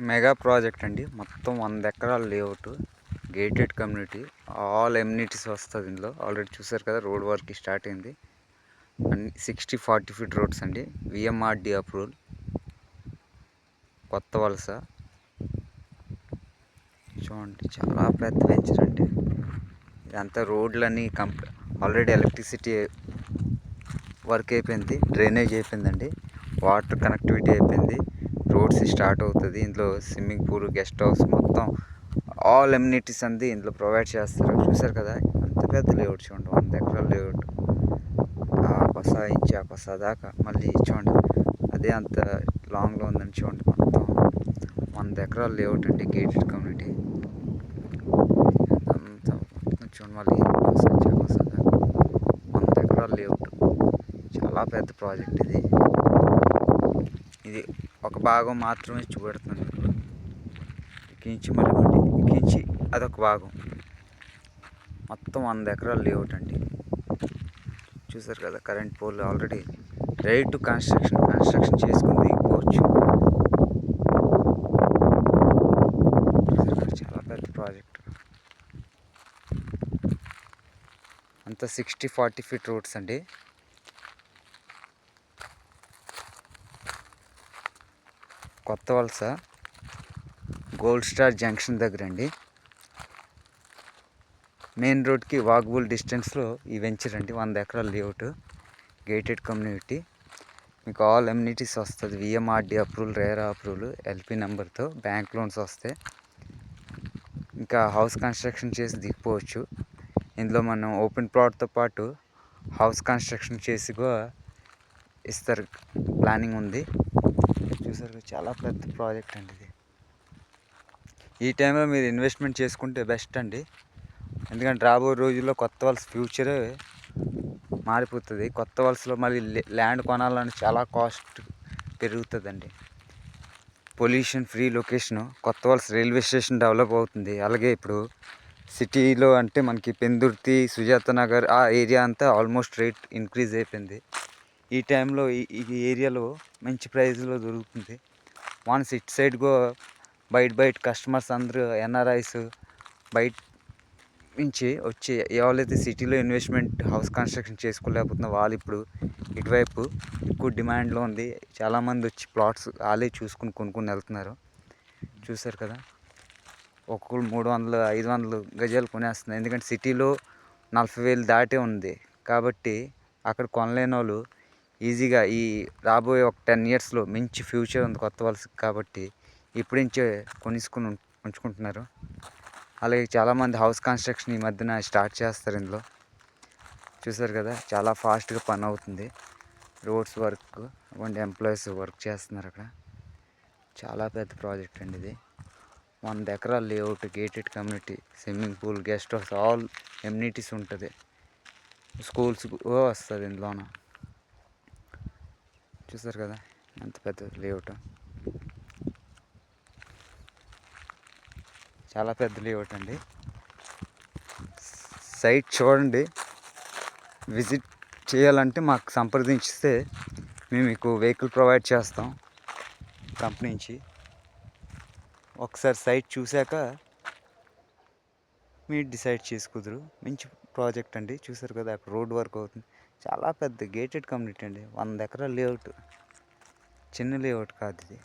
Mega project అండి. మొత్తం 100 ఎకరాల layout, gated community, all amenities వస్తుంది ఇందులో. ఆల్రెడీ చూసారు కదా, రోడ్ వర్క్ స్టార్ట్ అయింది. 60-40 ఫీట్ రోడ్స్ అండి. విఎంఆర్డి అప్రూవల్, కొత్త వలస. చూడండి, చాలా పెద్ద వెంచర్ అండి ఇదంతా. రోడ్లన్నీ ఆల్రెడీ ఎలక్ట్రిసిటీ వర్క్ అయిపోయింది, డ్రైనేజ్ అయిపోయిందండి, వాటర్ కనెక్టివిటీ అయిపోయింది, రోడ్స్ స్టార్ట్ అవుతుంది. ఇందులో స్విమ్మింగ్ పూల్, గెస్ట్ హౌస్, మొత్తం ఆల్ ఎమ్యూనిటీస్ అంది ఇందులో ప్రొవైడ్ చేస్తారు. చూసారు కదా, అంత పెద్ద లేఅవుట్. చూడండి, 100 ఎకరాల లేఅవుట్. ఆ పస ఇచ్చి ఆ పస దాకా మళ్ళీ చూడండి, అదే అంత లాంగ్లో ఉందని. చూడండి, మొత్తం 100 ఎకరాల లేఅవుట్ అండి, గేటెడ్ కమ్యూనిటీ. అంతా చూడండి, మళ్ళీ పస ఇచ్చి పస దాకా 100 ఎకరాల లేఅవుట్. చాలా పెద్ద ప్రాజెక్ట్ ఇది. ఇది ఒక భాగం మాత్రమే చూపెడుతున్నాను మీకు. ఎక్కించి మళ్ళీ ఎక్కించి అదొక భాగం. మొత్తం 100 ఎకరాల లేఅవుట్ అండి. చూసారు కదా, current pole already ready to construction చేసుకుని దిగిపోవచ్చు. చాలా పెద్ద ప్రాజెక్ట్. అంతా 60-40 ఫీట్ రోడ్స్ అండి. కొత్త వలస గోల్డ్ స్టార్ జంక్షన్ దగ్గర అండి. మెయిన్ రోడ్కి వాకబుల్ డిస్టెన్స్లో ఈ వెంచర్ అండి. 100 ఎకరాల లేఅవుట్, గేటెడ్ కమ్యూనిటీ. మీకు ఆల్ ఎమ్యూనిటీస్ వస్తుంది. VMRD approval, RERA approval, LP నెంబర్తో బ్యాంక్ లోన్స్ వస్తాయి. ఇంకా హౌస్ కన్స్ట్రక్షన్ చేసి దిగిపోవచ్చు. ఇందులో మనం ఓపెన్ ప్లాట్తో పాటు హౌస్ కన్స్ట్రక్షన్ చేసి కూడా ఇస్తారు, ప్లానింగ్ ఉంది. చూసారు, చాలా పెద్ద ప్రాజెక్ట్ అండి ఇది. ఈ టైంలో మీరు ఇన్వెస్ట్మెంట్ చేసుకుంటే బెస్ట్ అండి. ఎందుకంటే రాబోయే రోజుల్లో కొత్త వలస ఫ్యూచరే మారిపోతుంది. కొత్త వలసలో మళ్ళీ ల్యాండ్ కొనాలని చాలా కాస్ట్ పెరుగుతుందండి. Pollution free location. కొత్త వలస రైల్వే స్టేషన్ డెవలప్ అవుతుంది. అలాగే ఇప్పుడు సిటీలో అంటే మనకి పెందుర్తి, సుజాత నగర్ ఆ ఏరియా అంతా ఆల్మోస్ట్ రేట్ ఇంక్రీజ్ అయిపోయింది. ఈ టైంలో ఈ ఏరియాలో మంచి ప్రైస్లో దొరుకుతుంది. వన్స్ ఇట్ సైడ్ గో బయట కస్టమర్స్ అందరూ ఎన్ఆర్ఐస్ బయట నుంచి వచ్చి ఎవరైతే సిటీలో ఇన్వెస్ట్మెంట్ హౌస్ కన్స్ట్రక్షన్ చేసుకోలేకపోతున్నా వాళ్ళు ఇప్పుడు ఇటువైపు ఎక్కువ డిమాండ్లో ఉంది. చాలామంది వచ్చి ప్లాట్స్ వాళ్ళే చూసుకుని కొనుక్కొని వెళ్తున్నారు. చూసారు కదా, ఒక్కొక్కరు 300-500 గజాలు కొనేస్తున్నారు. ఎందుకంటే సిటీలో 40,000 దాటే ఉంది కాబట్టి అక్కడ కొనలేని వాళ్ళు ఈజీగా ఈ రాబోయే ఒక 10 ఇయర్స్లో మంచి ఫ్యూచర్ ఉంది కొత్త వలసకి కాబట్టి ఇప్పటి నుంచే కొనుక్కొని ఉంచుకుంటున్నారు. అలాగే చాలామంది హౌస్ కన్స్ట్రక్షన్ ఈ మధ్యన స్టార్ట్ చేస్తారు ఇందులో. చూసారు కదా, చాలా ఫాస్ట్గా పని అవుతుంది. రోడ్స్ వర్క్, ఎంప్లాయీస్ వర్క్ చేస్తున్నారు అక్కడ. చాలా పెద్ద ప్రాజెక్ట్ అండి ఇది. 100 ఎకరాల layout, gated community, swimming pool, guest house, all amenities ఉంటుంది. స్కూల్స్ వస్తుంది ఇందులోన. చూసారు కదా, ఎంత పెద్ద లేఅవుట్. చాలా పెద్ద లేఅవుట్ అండి. సైట్ చూడండి. విజిట్ చేయాలంటే మాకు సంప్రదించితే మేము మీకు వెహికల్ ప్రొవైడ్ చేస్తాం కంపెనీ నుంచి. ఒకసారి సైట్ చూశాక మీరు డిసైడ్ చేసుకుదురు. మంచి ప్రాజెక్ట్ అండి. చూసారు కదా, అక్కడ రోడ్ వర్క్ అవుతుంది. చాలా పెద్ద గేటెడ్ కమ్యూనిటీ అండి. 100 ఎకరాల లేఅవుట్, చిన్న లేఅవుట్ కాదు ఇది.